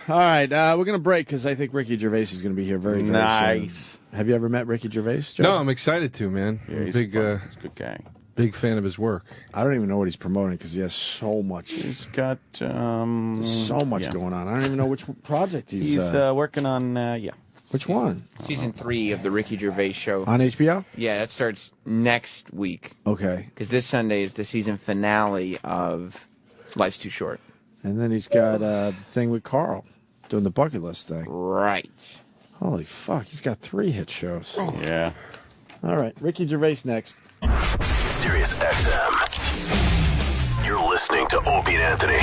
All right, we're going to break because I think Ricky Gervais is going to be here very, very soon. Have you ever met Ricky Gervais, Joe? No, I'm excited to, man. Yeah, I'm he's a a good guy. big fan of his work. I don't even know what he's promoting because he has so much. He's got so much going on. I don't even know which project he's working on. Which one? Season 3 of the Ricky Gervais Show. On HBO? Yeah, that starts next week. Okay. Because this Sunday is the season finale of Life's Too Short. And then he's got the thing with Carl, doing the bucket list thing. Right. Holy fuck, he's got 3 hit shows. Oh. Yeah. All right, Ricky Gervais next. Sirius XM. You're listening to Opie and Anthony.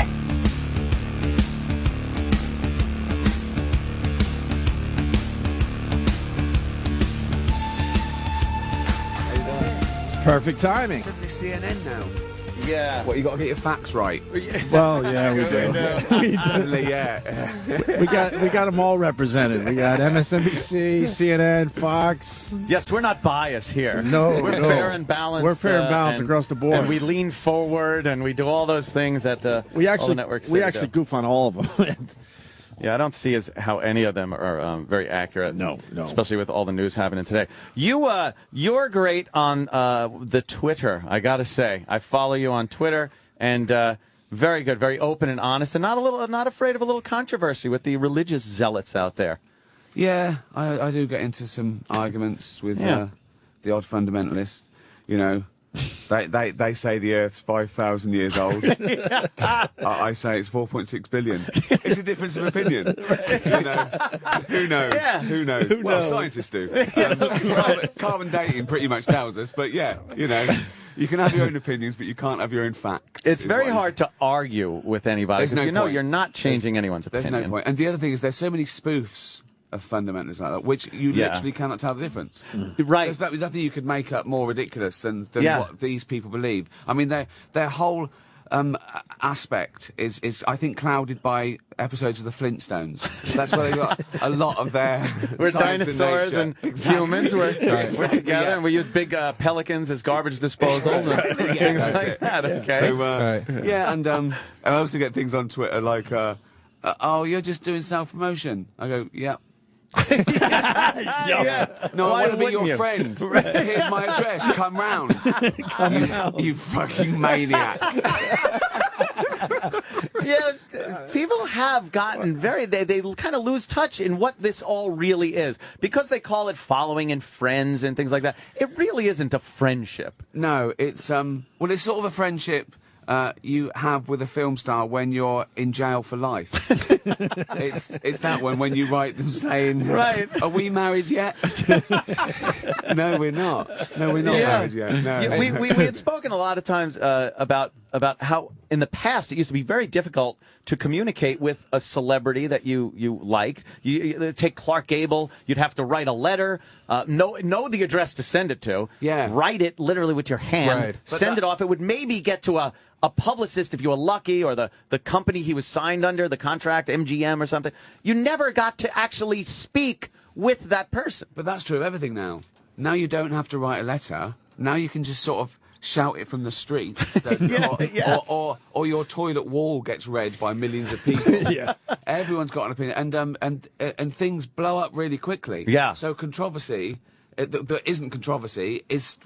Perfect timing. Suddenly CNN now. Yeah. What, you got to get your facts right? Well, yeah, we do. Suddenly, yeah. we got them all represented. We got MSNBC, CNN, Fox. Yes, we're not biased here. No, we're fair and balanced. We're fair and balanced across the board. And we lean forward and we do all those things that all the networks we say actually do. goof on all of them. Yeah, I don't see how any of them are very accurate. No. Especially with all the news happening today. You're great on the Twitter, I got to say. I follow you on Twitter, and very good, very open and honest, and not afraid of a little controversy with the religious zealots out there. Yeah, I do get into some arguments with the odd fundamentalist. You know, they say the Earth's 5,000 years old. I say it's 4.6 billion. It's a difference of opinion. You know, who knows? Yeah. Who knows? Well, scientists do. Carbon dating pretty much tells us. But yeah, you know, you can have your own opinions, but you can't have your own facts. It's very hard to argue with anybody because no point. You're not changing anyone's opinion. There's no point. And the other thing is there's so many spoofs of fundamentalism like that, which you literally cannot tell the difference. Right. There's nothing you could make up more ridiculous than what these people believe. I mean, their whole aspect is I think clouded by episodes of the Flintstones. That's where they got a lot of their We're science dinosaurs and humans. We're together and we use big pelicans as garbage disposals and things like that. Okay. So, yeah, and I also get things on Twitter like, oh, you're just doing self-promotion. I go, yeah. No, I want to be your friend. Here's my address. Come round. You fucking maniac. Yeah, people have gotten they kind of lose touch in what this all really is. Because they call it following and friends and things like that, it really isn't a friendship. No, it's well, it's sort of a friendship you have with a film star when you're in jail for life. It's that one when you write them saying, right, are we married yet? No, we're not. No, we're not married yet. No. Yeah, we had spoken a lot of times about how in the past it used to be very difficult to communicate with a celebrity that you liked. You take Clark Gable, you'd have to write a letter, know the address to send it to, write it literally with your hand, send it off. It would maybe get to a publicist if you were lucky, or the company he was signed under, the contract, MGM or something. You never got to actually speak with that person. But that's true of everything now. Now you don't have to write a letter. Now you can just sort of shout it from the streets, or your toilet wall gets read by millions of people. Everyone's got an opinion, and things blow up really quickly. Yeah. So controversy that isn't controversy is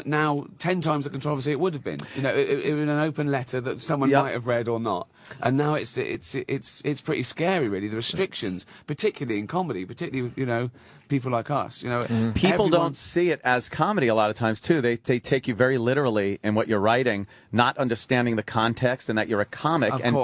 now 10 times the controversy it would have been. In an open letter that someone might have read or not. And now it's pretty scary, really. The restrictions, particularly in comedy, particularly with people like us. People don't see it as comedy a lot of times too. They take you very literally in what you're writing, not understanding the context and that you're a comic. And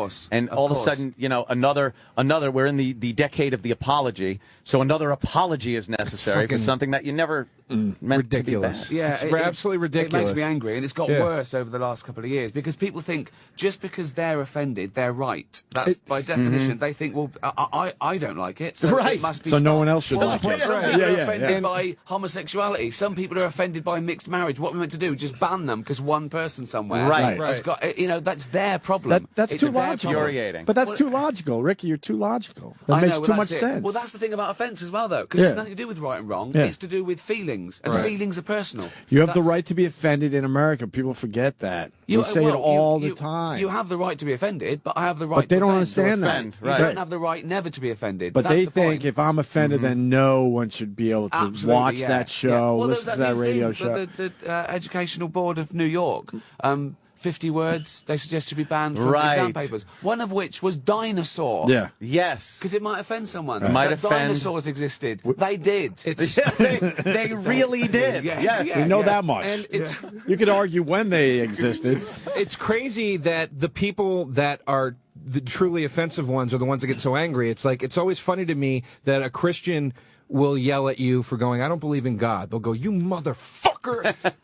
all of a sudden, another. We're in the decade of the apology, so another apology is necessary for something that you never meant ridiculous. to be bad. Yeah, it's absolutely ridiculous. It makes me angry, and it's got worse over the last couple of years because people think just because they're offended, they're right. That's by definition. They think, well, I don't like it, so it must be. So no one else should like it. Some people are offended by homosexuality. Some people are offended by mixed marriage. What are we meant to do? Just ban them because one person somewhere has got. That's their problem. That's too logical. Infuriating. But that's too logical, Ricky. You're too logical. That makes too much sense. Well, that's the thing about offence as well, though, because it's nothing to do with right and wrong. It's to do with feeling. feelings, and feelings are personal. You have the right to be offended in America. People forget that. You say it all the time. You have the right to be offended, but I have the right. But they to don't offend. understand that. You don't have the right never to be offended. But that's they the think point. if I'm offended, then no one should be able to Absolutely, watch yeah. that show, Well, listen to that new radio thing, show. The Educational Board of New York. 50 words they suggest should be banned from exam papers. One of which was dinosaur. Yeah. Yes. Because it might offend someone. It might That offend. Dinosaurs existed. They did. They really did. Yes. We know that much. And it's You could argue when they existed. it's crazy that the people that are the truly offensive ones are the ones that get so angry. It's like, it's always funny to me that a Christian will yell at you for going, I don't believe in God. They'll go, you motherfucker.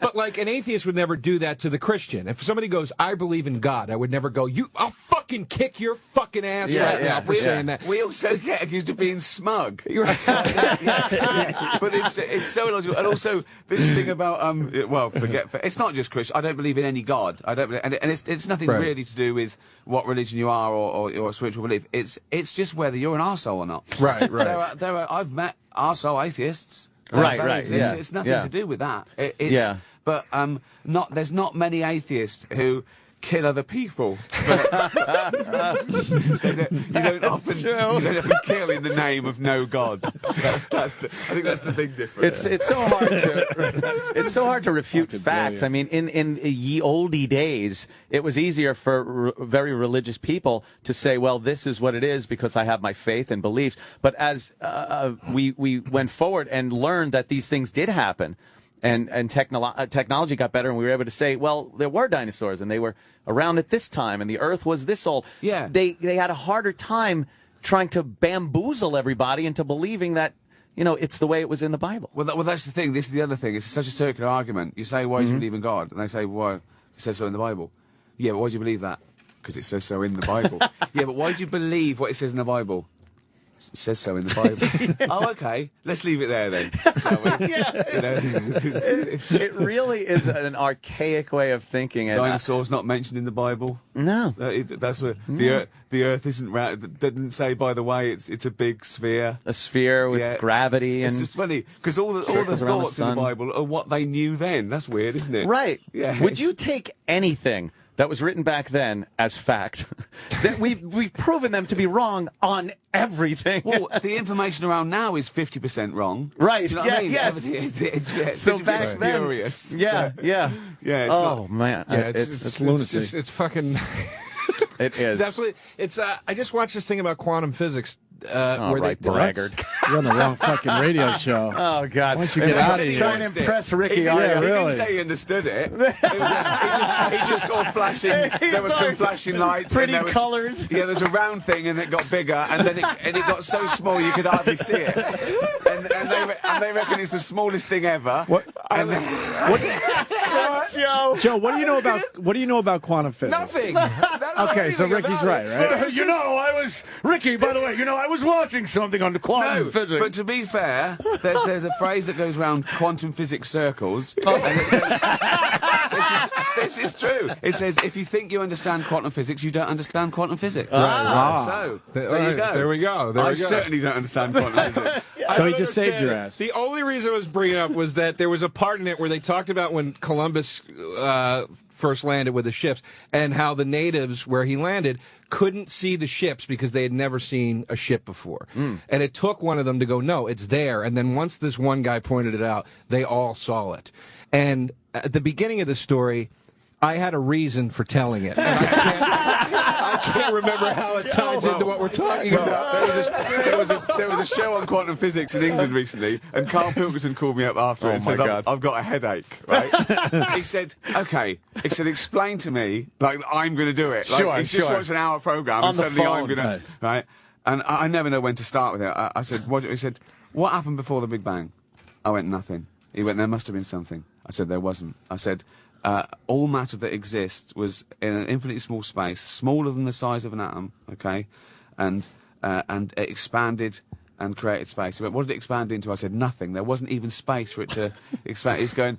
But like an atheist would never do that to the Christian. If somebody goes, I believe in God, I would never go, I'll fucking kick your fucking ass now for saying that. We also get accused of being smug. But it's so illogical. And also this thing about it's not just Christian. I don't believe in any God. I don't believe, and it's nothing really to do with what religion you are or spiritual belief. It's just whether you're an arsehole or not. Right. I've met arsehole atheists. Right. Yeah. It's nothing to do with that. But there's not many atheists who kill other people. You don't often kill in the name of no God. I think that's the big difference. It's so hard to refute facts. I mean, in ye olde days, it was easier for very religious people to say, well, this is what it is because I have my faith and beliefs. But as we went forward and learned that these things did happen, and technology got better, and we were able to say, well, there were dinosaurs, and they were around at this time, and the Earth was this old. Yeah. They had a harder time trying to bamboozle everybody into believing that, it's the way it was in the Bible. Well, that's the thing. This is the other thing. It's such a circular argument. You say, why do you believe in God? And they say, well, it says so in the Bible. Yeah, but why do you believe that? Because it says so in the Bible. Yeah, but why do you believe what it says in the Bible? It says so in the Bible. Oh, okay. Let's leave it there then. It really is an archaic way of thinking. Dinosaurs not mentioned in the Bible. No. That's what the Earth isn't round. It didn't say, by the way, it's a big sphere. A sphere with gravity. It's and just funny because all the thoughts in the Bible are what they knew then. That's weird, isn't it? Right. Yeah. Would you take anything that was written back then as fact? That we've proven them to be wrong on everything. Well, the information around now is 50% wrong. Right. Do you know what I mean? Yes. It's So back then, furious. Yeah. Yeah. It's Oh man. Yeah, it's lunacy. It's fucking. It is. It's absolutely. It's. I just watched this thing about quantum physics. Where they braggart. You're on the wrong fucking radio show. Oh God! Why don't you get out of here? Trying to impress Ricky. He didn't really. say he understood it. He just saw flashing. There was some flashing lights. Pretty and there was, colors. Yeah, there's a round thing, and it got bigger, and then it got so small you could hardly see it. And they reckon it's the smallest thing ever. What? And then, Joe, what do you know about quantum physics? Nothing. Okay, so Ricky's right? Ricky, by the way, I was watching something on the quantum physics. But to be fair, there's a phrase that goes around quantum physics circles. And it says, this is true. It says, if you think you understand quantum physics, you don't understand quantum physics. So, there you go. There we go. I certainly don't understand quantum physics. So he just saved your ass. The only reason I was bringing it up was that there was a part in it where they talked about when Columbus first landed with the ships and how the natives where he landed couldn't see the ships because they had never seen a ship before. And it took one of them to go, no, it's there. And then once this one guy pointed it out, they all saw it. And at the beginning of the story, I had a reason for telling it. And I can't remember how it ties into what we're talking about. There was a show on quantum physics in England recently, and Carl Pilkington called me up after it and says, I've got a headache, right? He said, okay. He said, explain to me, like, I'm going to do it. Like, he's just watched an hour programme, and suddenly I'm going to, right? And I never know when to start with it. I said, what? He said, what happened before the Big Bang? I went, nothing. He went, there must have been something. I said, there wasn't. I said, all matter that exists was in an infinitely small space, smaller than the size of an atom, okay, and it expanded and created space. He went, what did it expand into? I said, nothing. There wasn't even space for it to expand. He's going,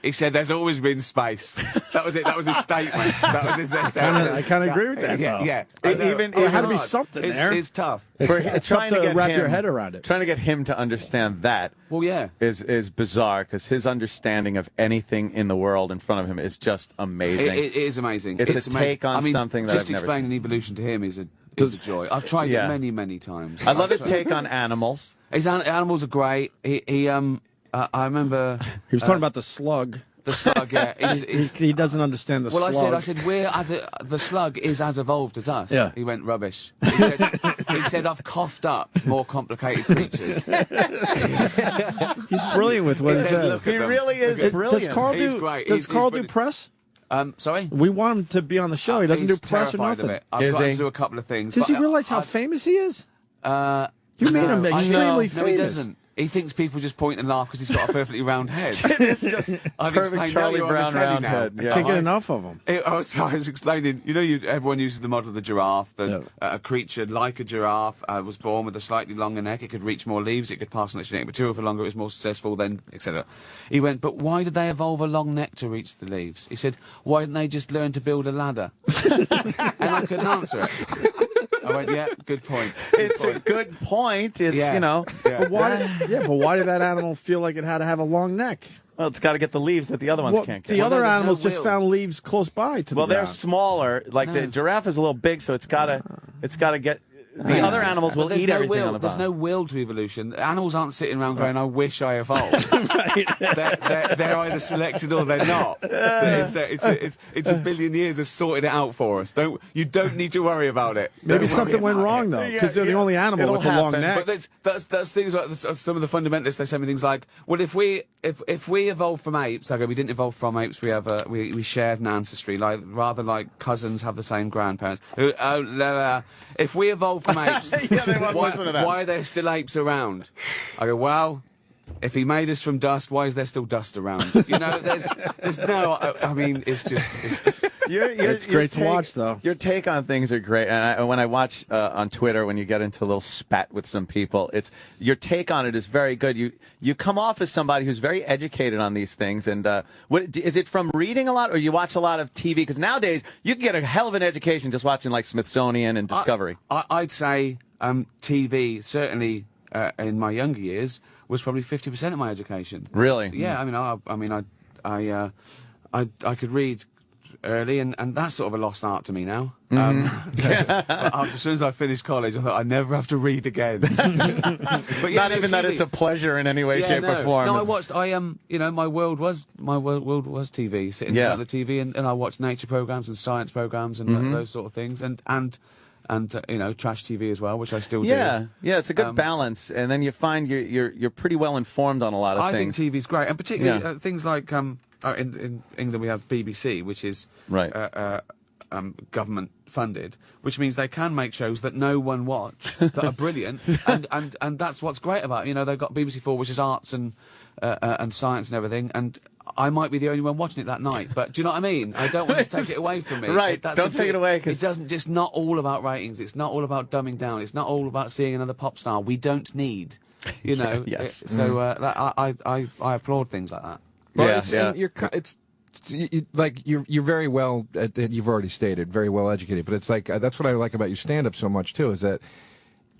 he said, there's always been space. That was it. That was his statement. That was his I kind of agree with that. Yeah. It had to be something there. It's tough. It's tough to wrap your head around it. Trying to get him to understand that is bizarre, because his understanding of anything in the world in front of him is just amazing. It is amazing. It's a take on something that I've never seen. Just explaining evolution to him is a joy. I've tried it many, many times. I love his take on animals. His animals are great. I remember he was talking about the slug. The slug, yeah. He doesn't understand the slug. Well, I said, the slug is as evolved as us. Yeah. He went, rubbish. He said, I've coughed up more complicated creatures. He's brilliant with what he says. He really is brilliant. Does Carl He's do press? Sorry? We want him to be on the show. He doesn't do press or nothing. Of it. I've got to do a couple of things. Does he realize how famous he is? You made him extremely famous. No, he doesn't. He thinks people just point and laugh because he's got a perfectly round head. It's just I've perfect Charlie Brown round head. Yeah. Can't get enough of him. I was explaining, everyone uses the model of the giraffe. A creature like a giraffe was born with a slightly longer neck. It could reach more leaves. It could pass on its genetic material for longer. It was more successful then, etc. He went, but why did they evolve a long neck to reach the leaves? He said, why didn't they just learn to build a ladder? And I couldn't answer it. I went, yeah, good point. It's a good point. It's, But why did that animal feel like it had to have a long neck? Well, it's got to get the leaves that the other ones can't get. The other animals just found leaves close by to the ground. They're smaller. Like the giraffe is a little big, so it's got to get. The other animals will eat everything on the bottom. There's no will to evolution. Animals aren't sitting around going, I wish I evolved. They're either selected or they're not. It's a billion years has sorted it out for us. You don't need to worry about it. Maybe something went wrong, though, because they're the only animal with a long neck. But that's things like some of the fundamentalists, they say me things like, well, if we evolved from apes, we didn't evolve from apes, we shared an ancestry, rather like cousins have the same grandparents. If we evolved from apes, why are there still apes around? I go, well, if he made us from dust, why is there still dust around? There's no. I mean, it's just. It's great to watch, though. Your take on things are great, and when I watch on Twitter, when you get into a little spat with some people, your take on it is very good. You come off as somebody who's very educated on these things, and is it from reading a lot, or you watch a lot of TV? Because nowadays you can get a hell of an education just watching like Smithsonian and Discovery. I'd say TV certainly in my younger years was probably 50% of my education. Really? Yeah. I could read early, and that's sort of a lost art to me now. As soon as I finished college, I thought I'd never have to read again. But not even TV. That it's a pleasure in any way, shape, or form. No, I watched. My world was TV. Sitting in front of the TV, and I watched nature programs and science programs and those sort of things, and trash TV as well, which I still do. Yeah, it's a good balance, and then you find you're pretty well informed on a lot of things. I think TV's great, and particularly things like in England we have BBC, which is government funded, which means they can make shows that no one watch that are brilliant, and that's what's great about it. They've got BBC4, which is arts and science and everything, and I might be the only one watching it that night, but do you know what I mean? I don't want to take it away from me. Right, don't take it away. It doesn't. Just not all about ratings. It's not all about dumbing down. It's not all about seeing another pop star. We don't need, Yes. I applaud things like that. Well, you're very well. You've already stated very well educated, but it's like that's what I like about your stand-up so much too. Is that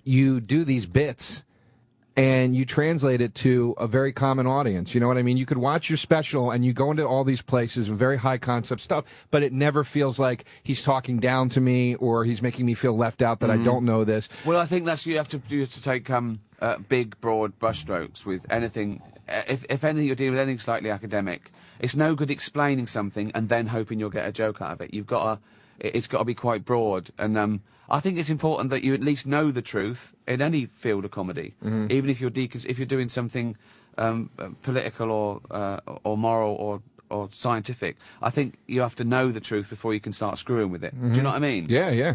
you do these bits and you translate it to a very common audience. You know what I mean? You could watch your special and you go into all these places and very high concept stuff, but it never feels like he's talking down to me or he's making me feel left out that I don't know this. Well, I think you have to take big, broad brushstrokes with anything. If anything, you're dealing with anything slightly academic, it's no good explaining something and then hoping you'll get a joke out of it. It's got to be quite broad, and I think it's important that you at least know the truth in any field of comedy, even if you're doing something political or moral or scientific. I think you have to know the truth before you can start screwing with it. Do you know what I mean? Yeah.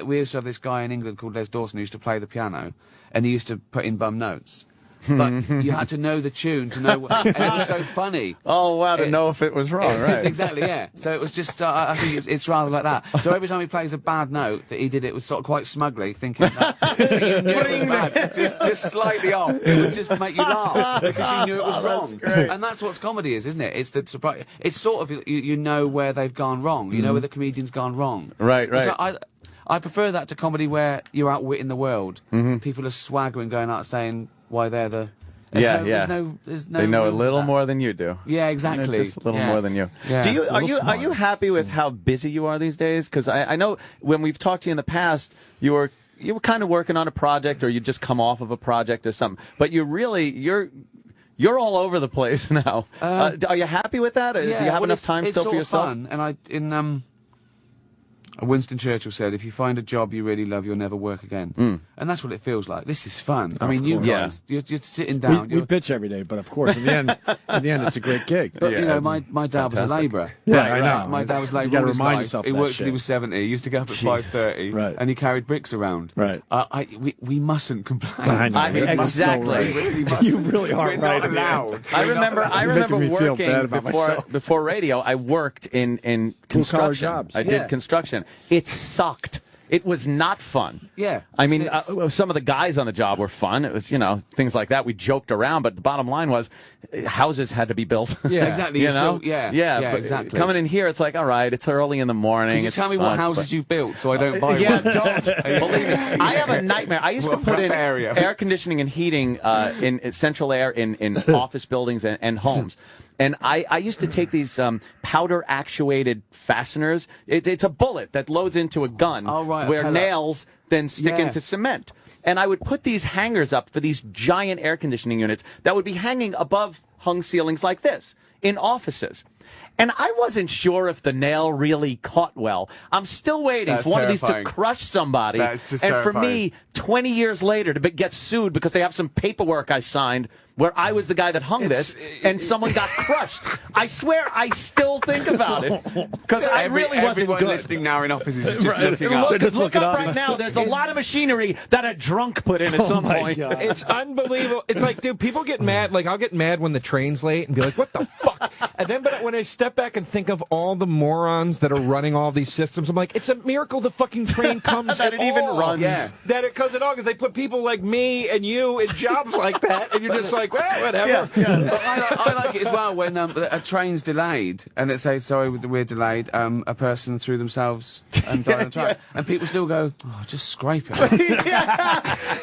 We used to have this guy in England called Les Dawson who used to play the piano, and he used to put in bum notes. but you had to know the tune to know, and it was so funny. Oh wow, to know if it was wrong, right? Just exactly, yeah. So it was just, I think it's rather like that. So every time he plays a bad note, that he did it was sort of quite smugly, thinking that you knew it was bad, just slightly off. It would just make you laugh because you knew it was wrong. And that's what comedy is, isn't it? It's the surprise. It's sort of you know where they've gone wrong. You know where the comedian's gone wrong. Right. So I prefer that to comedy where you're outwitting the world. People are swaggering, going out saying why they're the. There's no they know a little more than you do. Yeah, exactly. Just a little more than you. Yeah. Are you happy with how busy you are these days? Because I know when we've talked to you in the past, you were kind of working on a project, or you just come off of a project or something. But you're all over the place now. Are you happy with that? Do you have enough time still for yourself? It's sort of fun, and Winston Churchill said, if you find a job you really love, you'll never work again. And that's what it feels like. This is fun. I mean, you guys, you're sitting down. We bitch every day, but of course, in the end, it's a great gig. But, you know, my dad was a labourer. Yeah, I know. My dad was a labourer. You got to remind yourself He of worked till he was 70. He used to get up at 5:30. Right. And he carried bricks around. Right. We mustn't complain. I know. Exactly. You really are We're right. not allowed. I remember me feel working bad about before radio. I worked in construction. jobs. I did construction. It sucked. It was not fun. Yeah. I mean, some of the guys on the job were fun. It was, things like that. We joked around, but the bottom line was houses had to be built. Yeah, exactly. Yeah, exactly. Coming in here, it's like, all right, it's early in the morning. Can you tell me what houses you built so I don't buy yeah, one? don't. Believe me. I have a nightmare. I used to put in air conditioning and heating in central air in office buildings and homes. And I used to take these powder-actuated fasteners. It's a bullet that loads into a gun where nails then stick into cement. And I would put these hangers up for these giant air conditioning units that would be hanging above hung ceilings like this in offices. And I wasn't sure if the nail really caught well. I'm still waiting for one of these to crush somebody. That's just and terrifying. for me, 20 years later, to get sued because they have some paperwork I signed where I was the guy that hung this, and someone got crushed. I swear, I still think about it because I really wasn't everyone good. listening now in offices is just looking up. Look up right now. There's a lot of machinery that a drunk put in at some point. God. It's unbelievable. It's like, dude, people get mad. Like, I'll get mad when the train's late and be like, what the fuck? And then, but when I step back and think of all the morons that are running all these systems, I'm like, it's a miracle the fucking train comes That at it even all. runs. Yeah. That it comes at all, because they put people like me and you in jobs like that, and you're just like, well, whatever. But I like it as well when a train's delayed and it says, sorry, we're delayed, a person threw themselves and died on the train. And people still go, oh, just scrape it.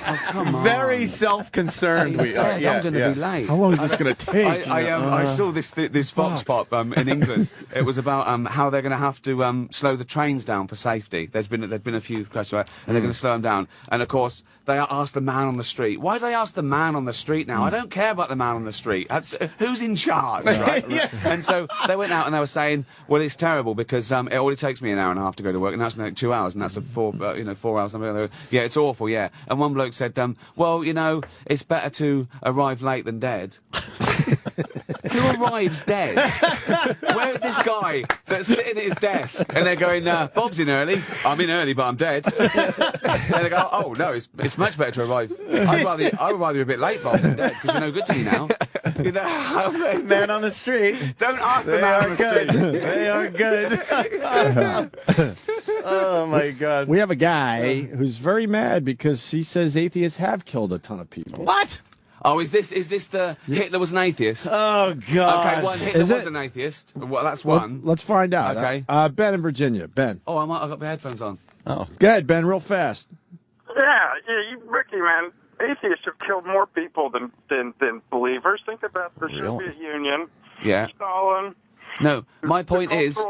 Oh, come on. Very self-concerned we are. I'm going to be late. How long is this going to take? I saw this Vox Pop in England. It was about how they're going to have to slow the trains down for safety. There's been a few crashes, right? And they're going to slow them down. And of course, they asked the man on the street. Why do they ask the man on the street now? I don't care about the man on the street. That's who's in charge, right? And so they went out and they were saying, well, it's terrible because it only takes me an hour and a half to go to work, and that's going to take 2 hours, and that's 4 hours. Yeah, it's awful. Yeah. And one bloke said, well, it's better to arrive late than dead. Who arrives dead? Where's this guy that's sitting at his desk and they're going, Bob's in early. I'm in early, but I'm dead. And they go, oh no, it's much better to arrive. I'd rather be a bit late, Bob, than dead, because you're no good to me now. Man on the street. Don't ask the man on the street. They are good. Oh my God. We have a guy who's very mad because he says atheists have killed a ton of people. What? Oh, is this the Hitler was an atheist? Oh God. Okay, one Hitler was an atheist. Well, that's one. Let's find out. Okay. Ben in Virginia. Ben. Oh, I've got my headphones on. Oh. Go ahead, Ben, real fast. Yeah, Ricky, man. Atheists have killed more people than believers. Think about the Soviet Union. Yeah. Stalin. No, my point is,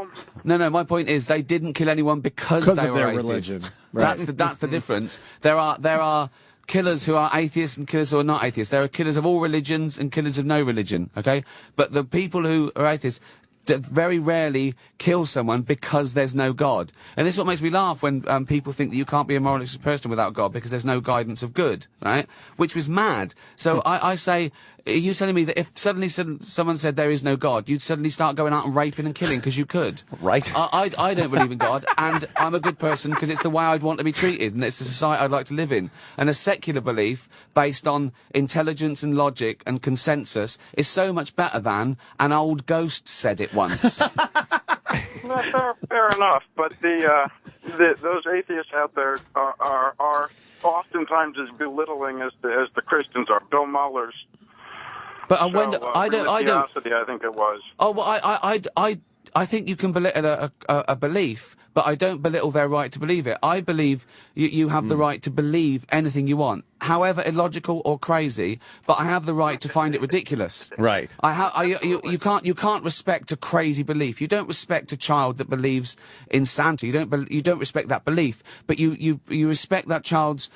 my point is they didn't kill anyone because they of were their atheists. religion. Right. That's the difference. There are killers who are atheists and killers who are not atheists. There are killers of all religions and killers of no religion. Okay, but the people who are atheists very rarely kill someone because there's no God. And this is what makes me laugh when people think that you can't be a moralistic person without God because there's no guidance of good, right? Which was mad. So I say, Are you telling me that if suddenly someone said there is no God, you'd suddenly start going out and raping and killing because you could? Right. I don't believe in God, and I'm a good person because it's the way I'd want to be treated, and it's the society I'd like to live in. And a secular belief based on intelligence and logic and consensus is so much better than an old ghost said it once. Fair enough, but those atheists out there are oftentimes as belittling as the Christians are. Bill Muller's. But I think it was. Oh, well, I think you can belittle a belief, but I don't belittle their right to believe it. I believe you have the right to believe anything you want, however illogical or crazy, but I have the right to find it ridiculous. Right. You can't respect a crazy belief. You don't respect a child that believes in Santa. You don't respect that belief, but you respect that child's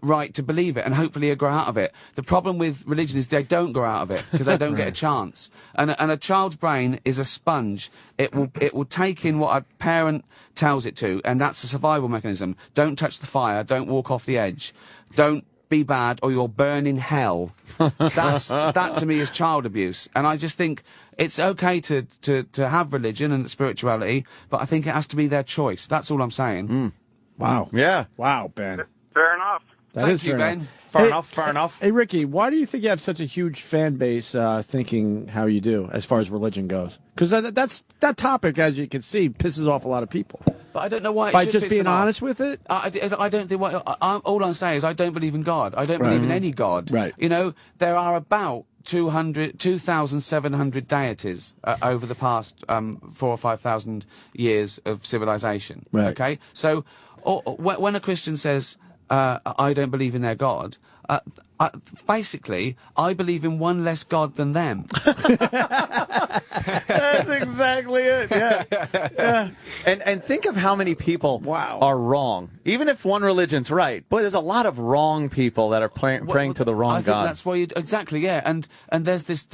right to believe it, and hopefully you grow out of it. The problem with religion is they don't grow out of it because they don't get a chance. And a child's brain is a sponge. It will take in what a parent tells it to, and that's a survival mechanism. Don't touch the fire. Don't walk off the edge. Don't be bad, or you'll burn in hell. That to me is child abuse, and I just think it's okay to have religion and spirituality, but I think it has to be their choice. That's all I'm saying. Wow. Yeah. Wow, Ben. Fair enough. Thank you, Ben. Fair enough. Hey, Ricky, why do you think you have such a huge fan base thinking how you do as far as religion goes? Because that topic, as you can see, pisses off a lot of people. But I don't know why. By just being honest with it? I don't think. All I'm saying is I don't believe in God. I don't believe in any God. Right. You know, there are about 2,700 deities over the past 4,000 or 5,000 years of civilization. Right. Okay. So when a Christian says, I don't believe in their God, basically, I believe in one less God than them. That's exactly it. Yeah. And think of how many people are wrong. Even if one religion's right, boy, there's a lot of wrong people that are praying to the wrong God. I think that's why exactly, yeah. And there's this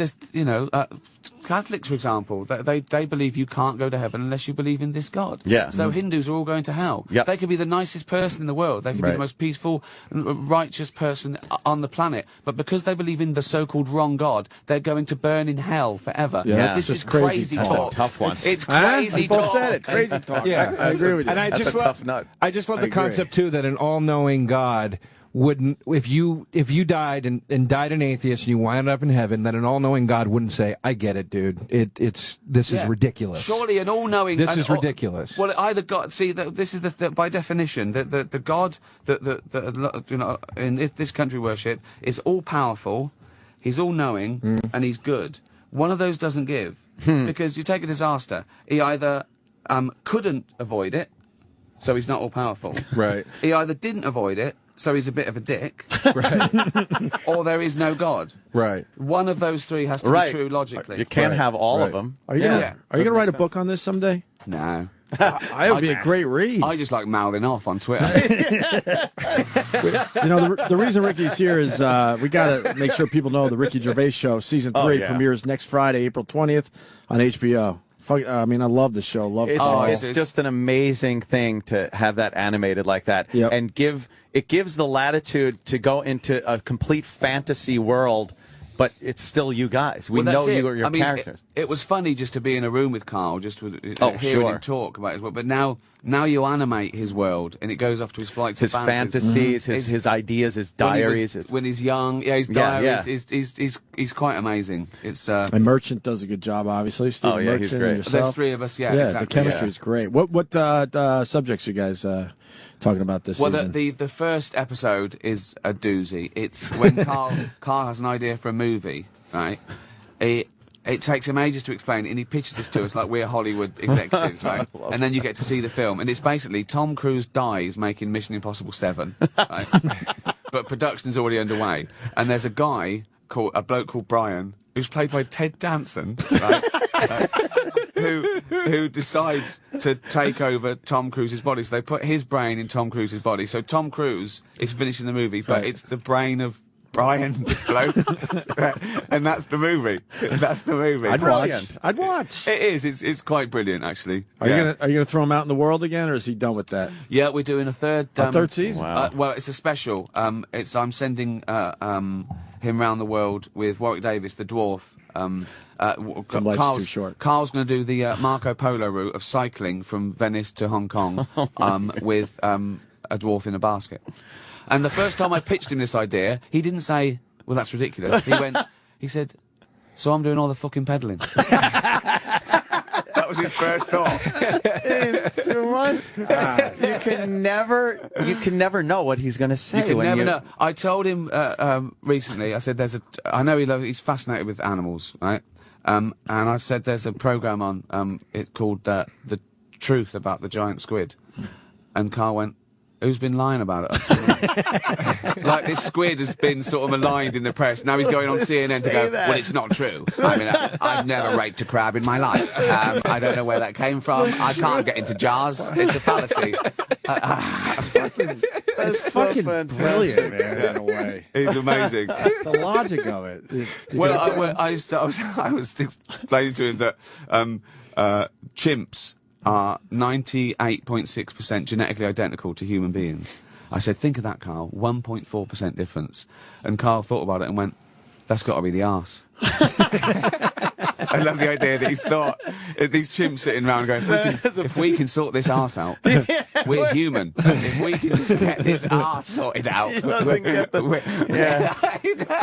Catholics, for example, they believe you can't go to heaven unless you believe in this God. Yeah. So Hindus are all going to hell. Yep. They could be the nicest person in the world. They could be the most peaceful, righteous person on the planet. But because they believe in the so-called wrong God, they're going to burn in hell forever. Yeah. This is crazy crazy talk. talk. Tough one. It's crazy Both talk. said it. Crazy talk. Yeah, I agree with you. And I That's just a love, tough nut. I just love I the agree. concept too that an all-knowing God wouldn't, if you died and died an atheist and you wound up in heaven, that an all-knowing God wouldn't say, "I get it, dude. This is ridiculous." Surely an all-knowing. This is ridiculous. Well, either God. See, this is by definition the God that you know in this country worship is all-powerful. He's all-knowing and he's good. One of those doesn't give because you take a disaster. He either couldn't avoid it, so he's not all-powerful. Right. He either didn't avoid it, so he's a bit of a dick. Right. Or there is no God. Right. One of those three has to be true logically. You can't have all of them. Are you gonna write a book on this someday? No. That would be a great read. I just like mouthing off on Twitter. You know, the reason Ricky's here is we got to make sure people know the Ricky Gervais Show Season 3 premieres next Friday, April 20th on HBO. I mean, I love the show. It's just an amazing thing to have that animated like that, and it gives the latitude to go into a complete fantasy world. But it's still you guys. We know you are your characters. It was funny just to be in a room with Carl, just to hear him talk about his world. But now you animate his world, and it goes off to his flights his of fantasies, his ideas, his diaries. When he's young, his diaries. He's quite amazing. It's and Merchant does a good job, obviously. Steve Merchant, he's great. And yourself. There's three of us. Yeah, exactly. The chemistry is great. What subjects you guys talking about this season? Well, the first episode is a doozy. It's when Carl has an idea for a movie, right? It takes him ages to explain it, and he pitches this to us like we're Hollywood executives, right? And then you get to see the film, and it's basically Tom Cruise dies making Mission Impossible 7, right? But production's already underway, and there's a bloke called Brian, who's played by Ted Danson, right? Who decides to take over Tom Cruise's body. So they put his brain in Tom Cruise's body. So Tom Cruise is finishing the movie, but it's the brain of Brian, this bloke, and that's the movie. That's the movie. I'd watch. It is. It's quite brilliant, actually. Are you gonna throw him out in the world again, or is he done with that? Yeah, we're doing a third season. Wow. Well, it's a special. I'm sending him round the world with Warwick Davis, the dwarf. Life's too short. Carl's going to do the Marco Polo route of cycling from Venice to Hong Kong with a dwarf in a basket. And the first time I pitched him this idea, he didn't say, "Well, that's ridiculous." He said, "So I'm doing all the fucking peddling." That was his first thought. It's too much. You can never know what he's going to say. You can never know. I told him recently. I said, I know he's fascinated with animals, right? And I said there's a program on it called The Truth About the Giant Squid. And Carl went, "Who's been lying about it?" Like this squid has been sort of maligned in the press. Now he's going on CNN to go, "Well, it's not true. I mean, I've never raped a crab in my life. I don't know where that came from. I can't get into jars. It's a fallacy." It's fucking brilliant, man. In a way, He's amazing. the logic of it. I was explaining to him that chimps are 98.6% genetically identical to human beings. I said, think of that, Carl, 1.4% difference. And Carl thought about it and went, that's got to be the arse. I love the idea that he's thought, these chimps sitting around going, if we can sort this arse out, we're human. If we can just get this arse sorted out. He doesn't get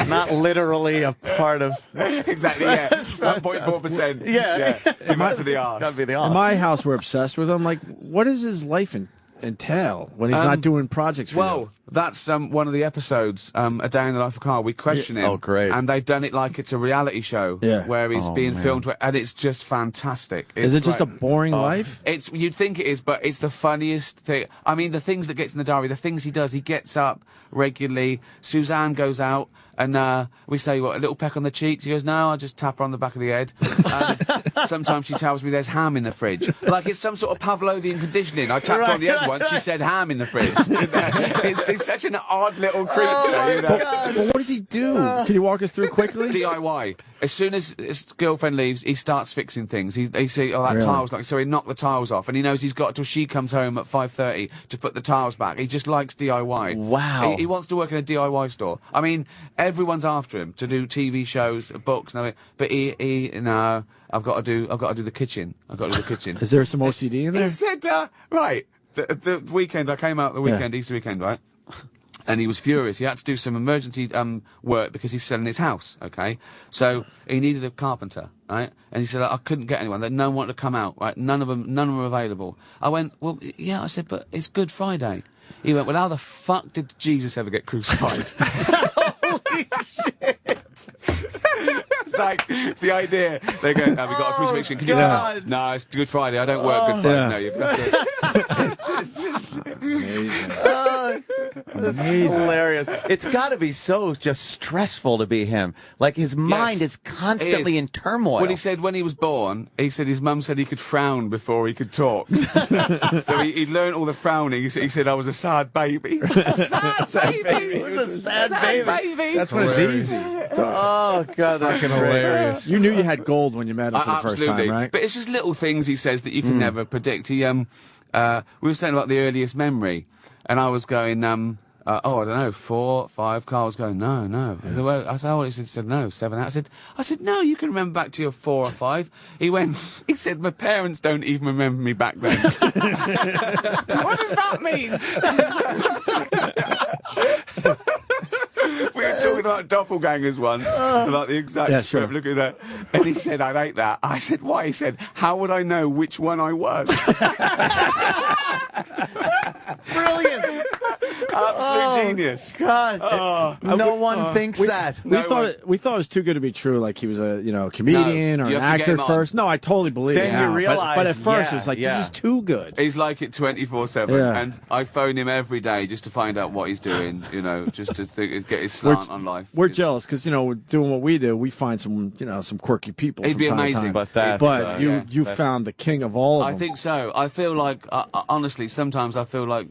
not literally a part of... Exactly, yeah. 1.4%. Yeah. Give up to the arse. Gotta be the arse. In my house, we're obsessed with him. Like, what does his life entail when he's not doing projects for you? That's one of the episodes, A Day in the Life of Carl. We question him. Oh, great. And they've done it like it's a reality show where he's being filmed, and it's just fantastic. Is it just a boring life? You'd think it is, but it's the funniest thing. I mean, the things that gets in the diary, the things he does, he gets up regularly. Suzanne goes out, and we say, what, a little peck on the cheek? She goes, no, I'll just tap her on the back of the head. Sometimes she tells me there's ham in the fridge. Like it's some sort of Pavlovian conditioning. I tapped her on the head once, she said ham in the fridge. It's such an odd little creature, you know. But what does he do? Can you walk us through quickly? DIY. As soon as his girlfriend leaves, he starts fixing things. He see, that tile's like, so he knocked the tiles off, and he knows he's got till she comes home at 5:30 to put the tiles back. He just likes DIY. Wow. He wants to work in a DIY store. I mean, everyone's after him to do TV shows, books, and everything. But no, I've got to do the kitchen. I've got to do the kitchen. Is there some OCD in there? He said, right, the weekend, I came out the weekend, Easter weekend, right? And he was furious. He had to do some emergency work because he's selling his house, okay? So he needed a carpenter, right? And he said, I couldn't get anyone. No one wanted to come out, right? None of them were available. I went, well, yeah. I said, but it's Good Friday. He went, well, how the fuck did Jesus ever get crucified? Holy shit! Like, the idea, they go, have we got a crucifixion? Can you do that? No, it's Good Friday. I don't work Good Friday. Yeah. No, you've got to... It's just Amazing. That's hilarious. It's got to be so just stressful to be him. Like his mind is constantly in turmoil. Well, he said when he was born, he said his mum said he could frown before he could talk. So he learned all the frowning. He said, I was a sad baby. A sad baby. He was a sad baby. That's when it's easy. Oh, God, that's Fucking hilarious. You knew you had gold when you met him for the first time, right? But it's just little things he says that you can never predict. He, we were saying about the earliest memory, and I was going, I don't know, 4, 5. Carl was going, no. I said, oh, he said, no, 7. I said, no, you can remember back to your 4 or 5. He said, my parents don't even remember me back then. What does that mean? We were talking about doppelgangers once, about the exact script. Look at that. And he said, I'd hate that. I said, why? He said, how would I know which one I was? Brilliant. Absolute genius. God. No one thinks that. We thought it was too good to be true. Like he was a comedian or an actor at first. No, I totally believe it. Then you realize, but at first it was like this is too good. He's like it 24/7, and I phone him every day just to find out what he's doing. Just to get his slant on life. We're jealous because doing what we do, we find some quirky people. He'd be amazing, but you found the king of all of them. I think so. I feel like honestly, sometimes I feel like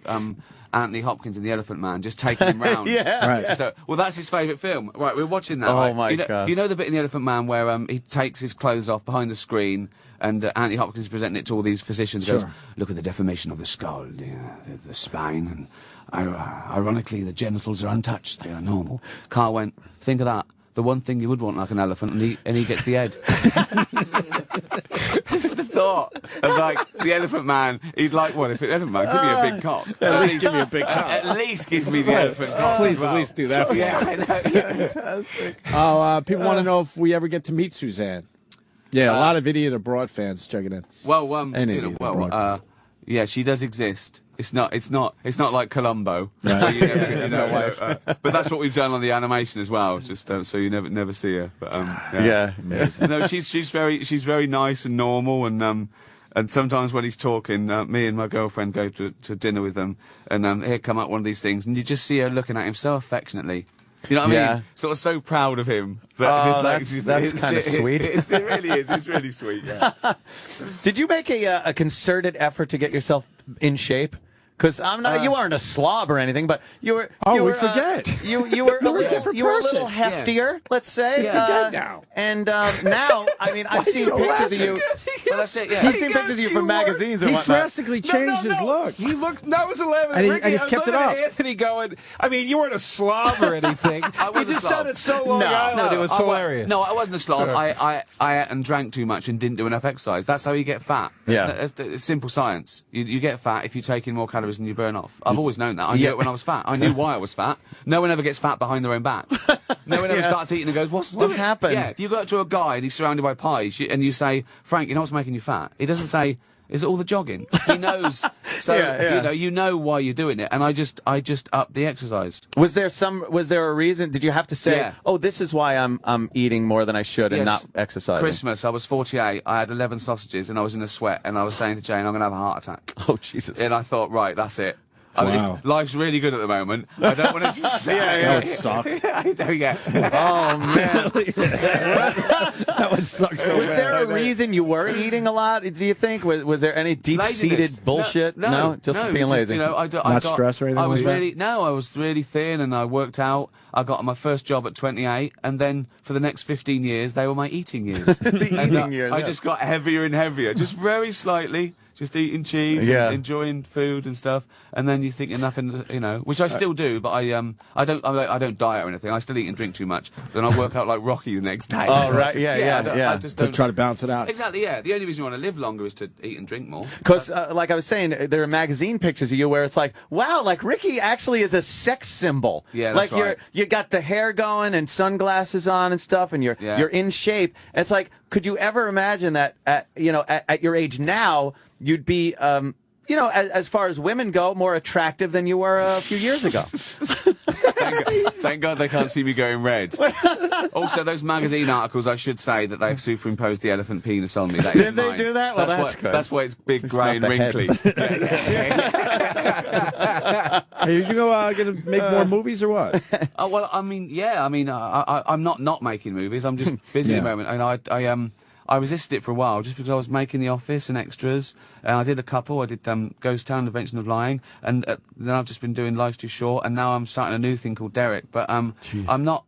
Anthony Hopkins in The Elephant Man, just taking him round. Right. Just, well, that's his favourite film. Right, we're watching that. Oh, right? my God. You know the bit in The Elephant Man where he takes his clothes off behind the screen, and Anthony Hopkins is presenting it to all these physicians. Goes, look at the deformation of the skull, the spine, and ironically, the genitals are untouched. They are normal. Carl went, think of that. The one thing you would want like an elephant, and he gets the head. Just the thought of, like, the Elephant Man. He'd like one if the Elephant Man give me a big cock. At least give me a big cock. At least give me the elephant cock. Please, as well. at least do that. Yeah, I know. Fantastic. People want to know if we ever get to meet Suzanne. Yeah, a lot of Idiot Abroad fans checking in. Well, And Idiot Abroad. yeah, she does exist. It's not like Columbo. Right. You know, but that's what we've done on the animation as well. Just so you never see her. But Yeah. no, she's very nice and normal, and sometimes when he's talking, me and my girlfriend go to dinner with him, and here come up one of these things, and you just see her looking at him so affectionately. You know what I mean? Yeah. Sort of so proud of him. That's kind of sweet. It really is. It's really sweet. Yeah. Did you make a concerted effort to get yourself in shape? Because I'm not. You aren't a slob or anything, but you were. Oh, you we were, forget. You were a little. different You were a person. little heftier, let's say. Yeah. now. And now, I mean, I've seen pictures of you. Well, that's it. Yeah. I've seen pictures of you from magazines and He whatnot. drastically changed his look. He looked. That was 11. And he- Ricky, and he's I was kept it looking up. at Anthony going. I mean, you weren't a slob or anything. I was you a just slob. sounded so Long No. Island. It was I wa- hilarious. No, I wasn't a slob. Sure. I ate and drank too much and didn't do enough exercise. That's how you get fat. Yeah. It's simple science. You get fat if you take in more calories than you burn off. I've always known that. I knew it when I was fat. I knew why I was fat. No one ever gets fat behind their own back. No one ever starts eating and goes, what happened? Yeah, if you go up to a guy and he's surrounded by pies and you say, Frank, you know what's making you fat? He doesn't say, is it all the jogging? He knows. So, you know why you're doing it. And I just upped the exercise. Was there a reason? Did you have to say, Yeah. "Oh, this is why I'm eating more than I should and not exercising"? Christmas, I was 48. I had 11 sausages and I was in a sweat and I was saying to Jane, I'm going to have a heart attack. Oh, Jesus. And I thought, right, that's it. I mean, Wow. life's really good at the moment. I don't want to just That would suck. There we go. Oh, man. That would suck so Was bad. there a reason you were eating a lot, do you think? Was there any deep-seated Laziness. bullshit? No, Just being lazy. You know, I Not got, stress or anything I was like that? really I was really thin, and I worked out. I got my first job at 28, and then for the next 15 years, they were my eating years. eating years, I yeah. just got heavier and heavier, just very slightly. Just eating cheese, Yeah. and enjoying food and stuff, and then you think you're nothing, you know, which I still do, but I don't diet or anything. I still eat and drink too much. Then I work out like Rocky the next day. Oh, right, yeah. I just To don't try to balance it out. Exactly, yeah. The only reason you want to live longer is to eat and drink more. Because, like I was saying, there are magazine pictures of you where it's like, wow, like Ricky actually is a sex symbol. Yeah, that's like right. you got the hair going and sunglasses on and stuff, and you're in shape. And it's like, could you ever imagine that at your age now you'd be as far as women go, more attractive than you were a few years ago? Thank God they can't see me going red. Also, those magazine articles, I should say that they've superimposed the elephant penis on me. That Did isn't they mine. do that? Well, that's good. That's why it's big, It's grey, not and the head. wrinkly. Hey, you gonna make more movies or what? Oh, well, I mean, yeah. I mean, I'm not making movies. I'm just busy at the moment, and I resisted it for a while just because I was making The Office and extras, and I did a couple. I did Ghost Town, Invention of Lying, and then I've just been doing Life's Too Short, and now I'm starting a new thing called Derek. But I'm not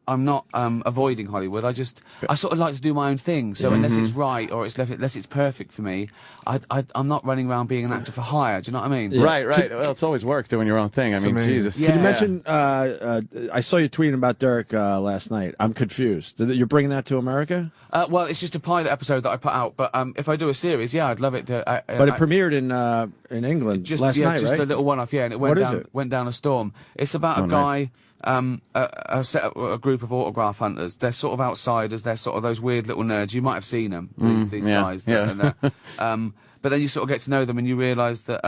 avoiding Hollywood. I sort of like to do my own thing. So unless it's right or unless it's perfect for me, I'm not running around being an actor for hire. Do you know what I mean? Yeah. Right. Well, it's always work doing your own thing. I mean, amazing. Jesus. Yeah. Can you mention? I saw you tweeting about Derek last night. I'm confused. You're bringing that to America? Well, it's just a pilot episode that I put out. But if I do a series, yeah, I'd love it to. But it premiered in England last night, just right? a little one-off, yeah, and it What is went down a storm. It's about a guy, a group of autograph hunters. They're sort of outsiders. They're sort of those weird little nerds. You might have seen them, these guys. But then you sort of get to know them, and you realise that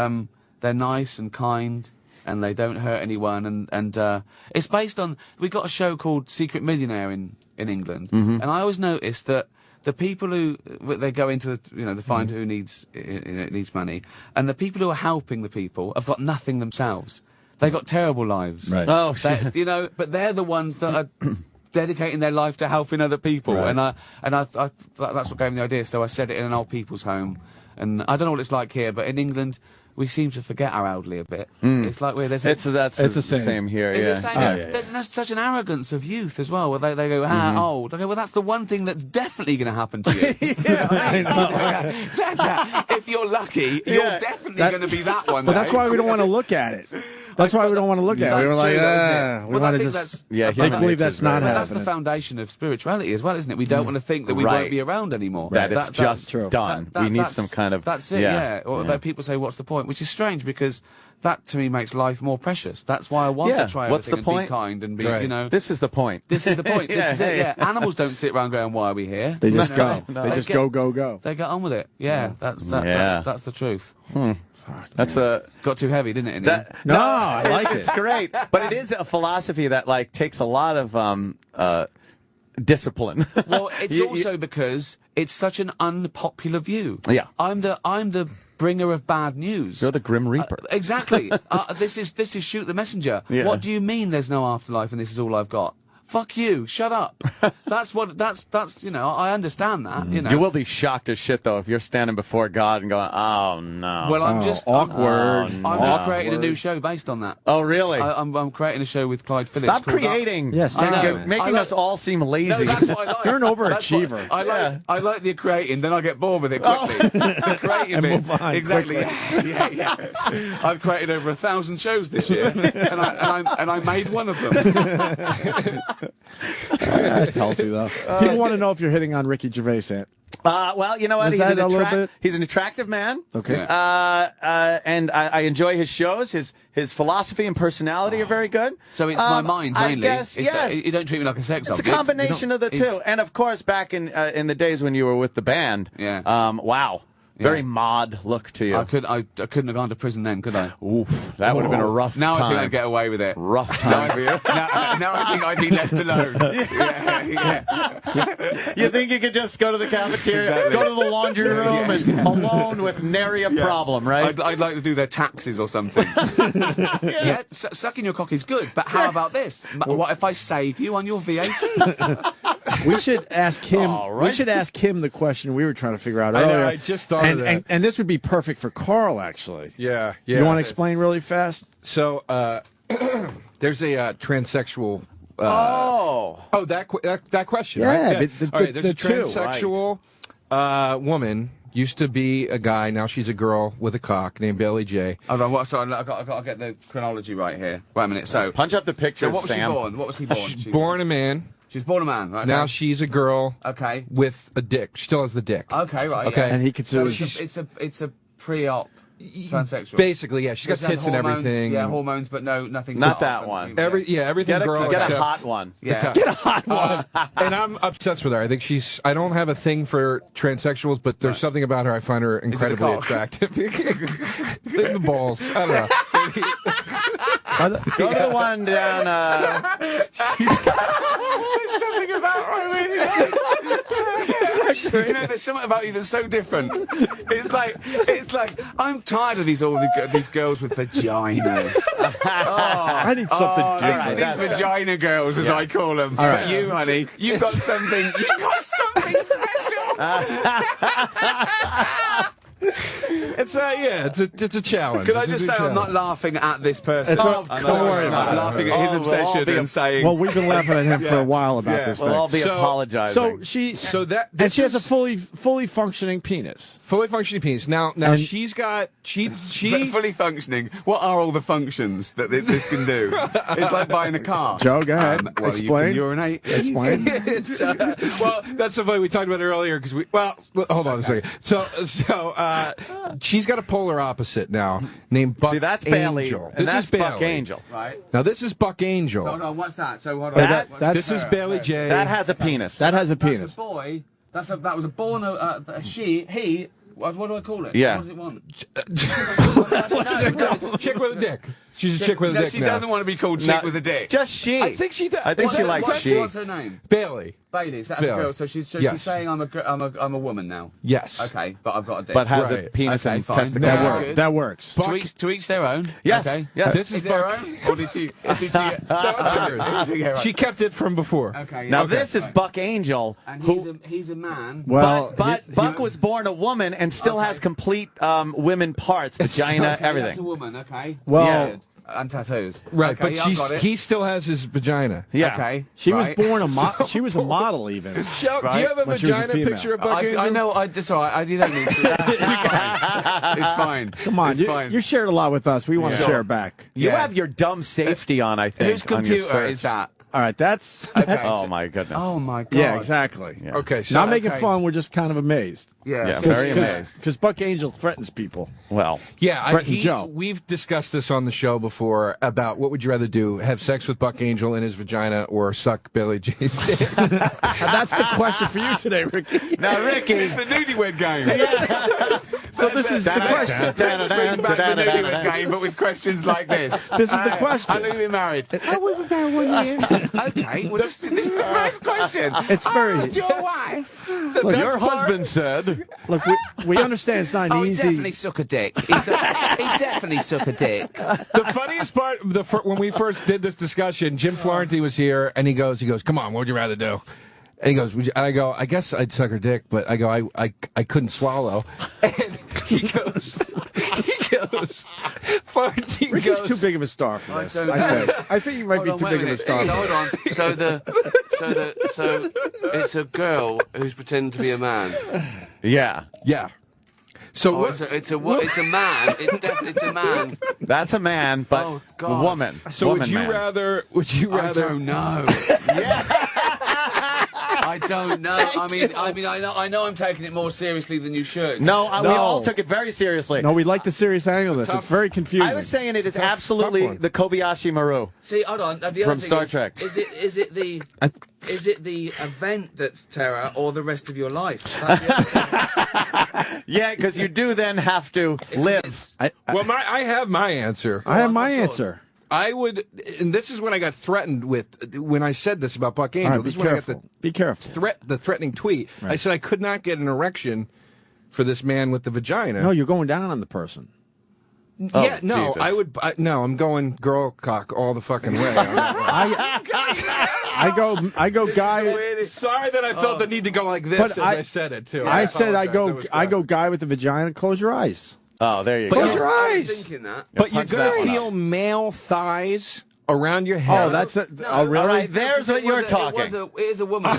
they're nice and kind, and they don't hurt anyone. And it's based on. We got a show called Secret Millionaire in England, and I always noticed that. The people who they go into, they find who needs money, and the people who are helping the people have got nothing themselves. They got terrible lives. Right. Oh, shit. But they're the ones that are dedicating their life to helping other people, Right. and I that's what gave me the idea. So I said it in an old people's home, and I don't know what it's like here, but in England, we seem to forget our elderly a bit. It's like that's the same here. It's Yeah. the same. There's such an arrogance of youth as well, where they go, old. I go, well, that's the one thing that's definitely going to happen to you. I know. If you're lucky, you're definitely going to be that one. But that's why we don't want to look at it. That's why we don't want to look at it. We're like, we want to just make believe that's not happening. That's the foundation of spirituality as well, isn't it? We don't want to think that we won't be around anymore. That it's just done. We need some kind of... That's it, yeah. Or that people say, what's the point? Which is strange, because that, to me, makes life more precious. That's why I want to try everything and be kind and be, you know... This is the point. This is the point. This is it, yeah. Animals don't sit around going, why are we here? They just go. They just go. They get on with it. Yeah, that's the truth. That's got too heavy, didn't it? In the end? No, I like it. It's great, but it is a philosophy that takes a lot of discipline. Well, it's also because it's such an unpopular view. Yeah, I'm the bringer of bad news. You're the Grim Reaper. Exactly. This is shoot the messenger. Yeah. What do you mean there's no afterlife and this is all I've got? Fuck you! Shut up. That's you know, I understand that. You know, you will be shocked as shit though if you're standing before God and going, "Oh no." Well, I'm just awkward. I'm just creating a new show based on that. Oh really? I'm creating a show with Clyde Phillips. Stop creating. Yes, making us all seem lazy. No, that's what I like. You're an overachiever. I like the creating, then I get bored with it quickly. The creating bit, move on exactly. Yeah. I've created over 1,000 shows this year, and I made one of them. That's healthy though. People want to know if you're hitting on Ricky Gervais, Ant. Well, you know what? He's an attractive man. Okay. And I enjoy his shows. His philosophy and personality are very good. So it's my mind mainly. I guess, yes. You don't treat me like a sex object. It's a combination of the two. And of course, back in the days when you were with the band. Yeah. Wow. Very mod look to you. I couldn't have gone to prison then, could I? Oof, that would have been a rough now time. I think I'd get away with it. Rough time for you. Now I think I'd be left alone. You think you could just go to the cafeteria, go to the laundry room, and alone with nary a problem, right? I'd like to do their taxes or something. Sucking your cock is good, but how about this? What if I save you on your VAT? We should ask him. Right. We should ask him the question we were trying to figure out earlier. I just thought of that. And this would be perfect for Carl, actually. Yeah. You want to explain really fast? So there's a transsexual. That question, Yeah, right? but All right, there's the a transsexual woman. Used to be a guy. Now she's a girl with a cock named Bailey J. Hold on, I've got to get the chronology right here. Wait a minute. So punch up the picture. So what was Sam. she born? What was he born? She's born a man. She's born a man, right? Now she's a girl. Okay. With a dick. She still has the dick. Okay, right. Okay. Yeah. And he considers it's a pre-op transsexual. Basically, yeah. She's got tits and everything. Yeah, hormones, but nothing. Not that one. Everything girl. Get except, a hot one. Yeah. Get a hot one. And I'm obsessed with her. I think I don't have a thing for transsexuals, but there's something about her I find her incredibly attractive. In the balls. I don't know. Go to the one down. There's something about her I really like. You know, there's something about you that's so different. It's like I'm tired of these girls with vaginas. I need something different. These vagina girls, as I call them. All right. But you, honey, you've got something. You've got something special. It's a challenge. Could I just say I'm not laughing at this person? Don't worry about it. I'm laughing at his obsession and saying. Well, we've been laughing at him for a while about this thing. We'll all be apologizing. She has a fully functioning penis. Fully functioning penis. Now she's got she fully functioning. What are all the functions that this can do? It's like buying a car. Joe, go ahead. Well, explain. You can urinate. Explain. Well, that's something we talked about earlier because hold on a second. So she's got a polar opposite now named Buck. See, that's Angel. Bailey. And This that's is Bailey. Buck Angel. Right. Now this is Buck Angel. Hold on. What's that? So hold on. This is Bailey J. That has a penis. That has a That's penis. a boy. That was a born he. What do I call it? Yeah. What does it want? Chick with a dick. She's a chick with a dick. She now. doesn't want to be called chick with a dick. Just she. I think she does. I think she likes she. What's her name? Bailey. Bailey, so that's Phil. a girl. So she's Yes. saying I'm a woman now. Yes. Okay, but I've got a dick. But has Right. a penis Okay, and fine. testicle. No. That works. To each their own. Yes. Okay. Yes. This Is is it her Buck. own? Or did she? No, It's hers. She kept it from before. Okay. Now okay, this is fine. Buck Angel, And who. he's a man. Well, But Buck was born a woman and still has complete women parts, vagina, Okay, everything. That's a woman. Okay. Well- Yeah. And tattoos. Right, Okay, but yeah, I've got it. he still has his vagina. Yeah. Okay. she was right. born she was a model even. Joe, do Right? you have a When she was a vagina female. picture of Buck I Angel? know. That's all right. You don't need to. It's fine. It's fine. Come on, It's fine. you shared a lot with us. We want to Sure. share back. You Yeah. have your dumb safety on, I think. Whose on your computer search. is that? All right, that's Okay. Oh my goodness. Oh my god. yeah, exactly. Yeah. Okay, so Not making okay. fun. We're just kind of amazed. Yeah, Yeah. very amazed. Because Buck Angel threatens people. Well, yeah, Threaten Joe. we've discussed this on the show before about what would you rather do: have sex with Buck Angel in his vagina or suck Billy J's dick? That's the question for you today, Ricky. now Ricky. It's the newlywed game. So this is the question. Let's bring back the newlywed game, but with questions like this. This is the question. How long have you been married? Oh, we've been married 1 year. Okay, well, this is the first question. It's very. Asked your wife. Look, Your husband said. look, we understand it's not an Oh, he easy. definitely suck a dick. He definitely suck a dick. The funniest part, when we first did this discussion, Jim Florentine was here, and he goes, "Come on, what would you rather do?" And he goes, and I go, "I guess I'd suck her dick," but I go, I couldn't swallow. And he goes, Florentine Ricky's goes, too big of a star for this. don't I think he might be too big of a star. So hold on. So it's a girl who's pretending to be a man. Yeah. yeah. So Oh, what? it's a man. It's a man. That's a man, but Oh, a God. woman. So woman would you man. rather? I don't know. I don't know. I know I'm taking it more seriously than you should. No, we No. all took it very seriously. No, we like the serious angle of this. It's very confusing. I was saying it is Tough absolutely one. the Kobayashi Maru. See, hold on. The other From thing Star is, Trek. Is it the event that's terror or the rest of your life? That's the other thing. Yeah, because you do then have to live. Well, I have my answer. I have my What's yours? answer. I would, and this is when I got threatened with when I said this about Buck Angel. All right, This be is when I careful. got Be careful. the threatening tweet. Right. I said I could not get an erection for this man with the vagina. No, you're going down on the person. Yeah, no, Jesus. I would. No, I'm going girl cock all the fucking way. I go guy. Sorry that I felt the need to go like this But as I said it too. I said I apologize. That was go guy with the vagina. Close your eyes. Oh, there you But go. you're I right. was thinking that. But you're punch gonna that one feel up. male thighs around your head. Oh, that's it. Oh, really? All right, there's what you're It talking. is a woman.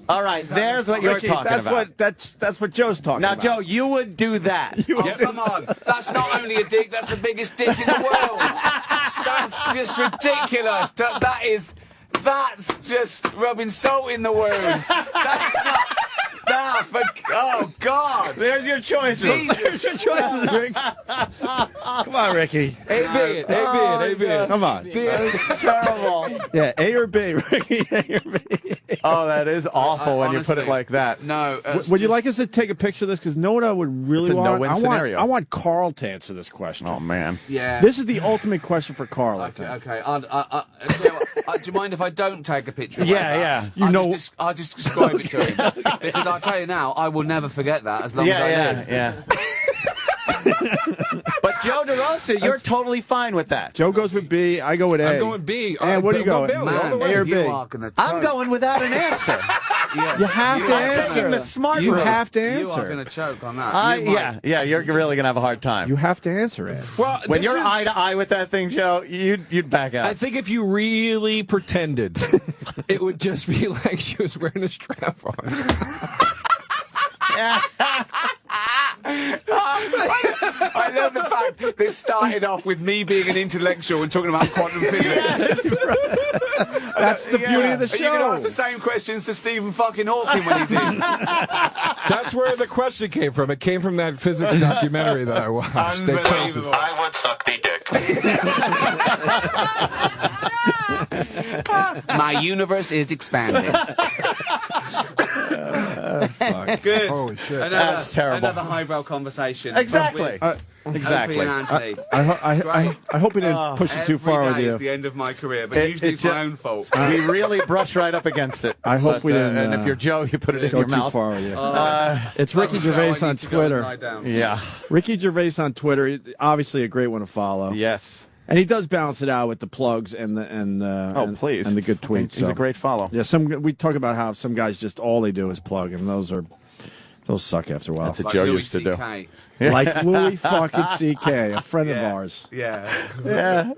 All right, there's what you're Ricky, talking that's about. that's what Joe's talking Now, about. Joe, you would do that. Oh, come on. That's not only a dick, that's the biggest dick in the world. That's just ridiculous. That's just rubbing salt in the wound. That's not... Oh, God. There's your choices. Jesus. your choices, Rick. Come on, Ricky. A B. Come on. That's terrible. Yeah, A or B, Ricky. A or B. Oh, that is awful when you put it Honestly. like that. No. Would you like us to take a picture of this? Because know what I would really It's a want? no-win scenario. I want Carl to answer this question. Oh, man. Yeah. This is the ultimate question for Carl, I think. Okay. Do you mind if I don't take a picture of Yeah, that? yeah. I'll just describe it to him. Because I'll tell you now, I will never forget that as long as I live. Yeah. But Joe DeRosa, you're totally fine with that. Joe goes with B. I go with A. I'm going B. And what are you going? Billy, all the way. A or B? You are gonna I'm choke. going without an answer. You have to I'm taking answer. the smart You route. have to You are answer. going to choke on that. You might. Yeah, you're really gonna have a hard time. You have to answer it. Well, when this you're is- eye to eye with that thing, Joe, you'd back out. I think if you really pretended, it would just be like she was wearing a strap on. I love the fact this started off with me being an intellectual and talking about quantum physics. That's the beauty of the Are you going to show. ask the same questions to Stephen fucking Hawking when he's in? That's where the question came from. It came from that physics documentary that I watched. They posted- Unbelievable. I would suck the dick. My universe is expanding. Good. Holy shit. That's terrible. Another highbrow conversation. Exactly. Exactly. Opie and Anthony. I hope we didn't push it too far Every with day you. is the end of my career, but usually it's my own fault. We really brush right up against it. I hope we didn't. And if you're Joe, you put it in go your too mouth. far with you. It's Ricky Gervais on Twitter. Yeah. Ricky Gervais on Twitter. Obviously a great one to follow. Yes. And he does balance it out with the plugs and the please. and the good tweets. He's a great follow. Yeah, we talk about how some guys just all they do is plug, and those suck after a while. That's what Joe used to do. Like Louis fucking C.K., a friend of ours. Yeah.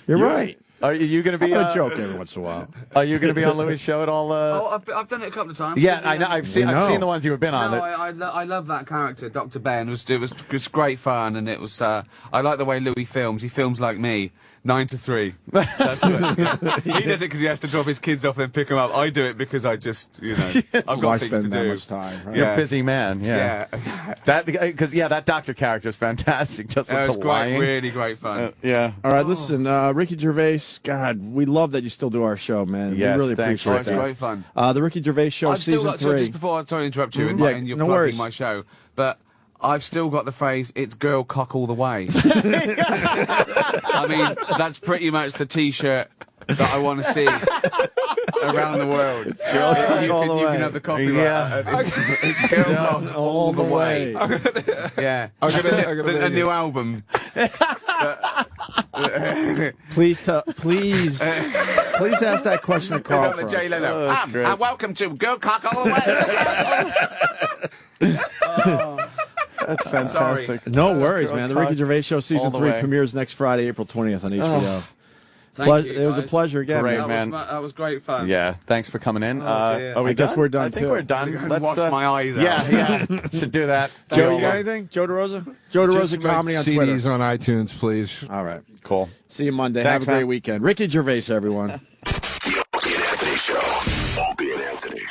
You're right. Are you going to be a joke every once in a while? Are you going to be on Louis' show at all? I've done it a couple of times. Yeah, I know. I've seen the ones you've been on. No, I love that character, Dr. Ben. It was great fun, and it was. I like the way Louis films. He films like me. 9 to 3. That's he does it because he has to drop his kids off and pick them up. I do it because I just, I've got things to do. That much time. Right? You're a busy man. Yeah. that doctor character is fantastic. Just it was great, really great fun. Yeah. All right, listen, Ricky Gervais. God, we love that you still do our show, man. Yes, we really appreciate that. It's great fun. The Ricky Gervais show, I've still season got 3. just before, sorry to interrupt you, and you're no plugging worries. my show, but I've still got the phrase, it's girl cock all the way. I mean, that's pretty much the T-shirt that I want to see around the world. It's girl cock all the way. You can have the copyright. Yeah. It's girl cock all the way. Yeah. A new album. Please ask that question to Carl for us. And welcome to Girl Cock All the Way. That's fantastic. Sorry. No worries, man. The Ricky Gervais show, season 3 way. premieres next Friday, April 20th on HBO. Thank you, it was a guys. pleasure again, Great, man. man. That was great fun. Yeah, thanks for coming in. dear. Are we I guess done? we're done, I think too. we're done. Let's wash my eyes out. Yeah, should do that. Joe, you got anything? Joe DeRosa? Joe DeRosa Comedy on Twitter. CDs on iTunes, please. All right. Cool. See you Monday. Thanks, Have a great man. weekend. Ricky Gervais, everyone. The Opie and Anthony Show. Opie and Anthony.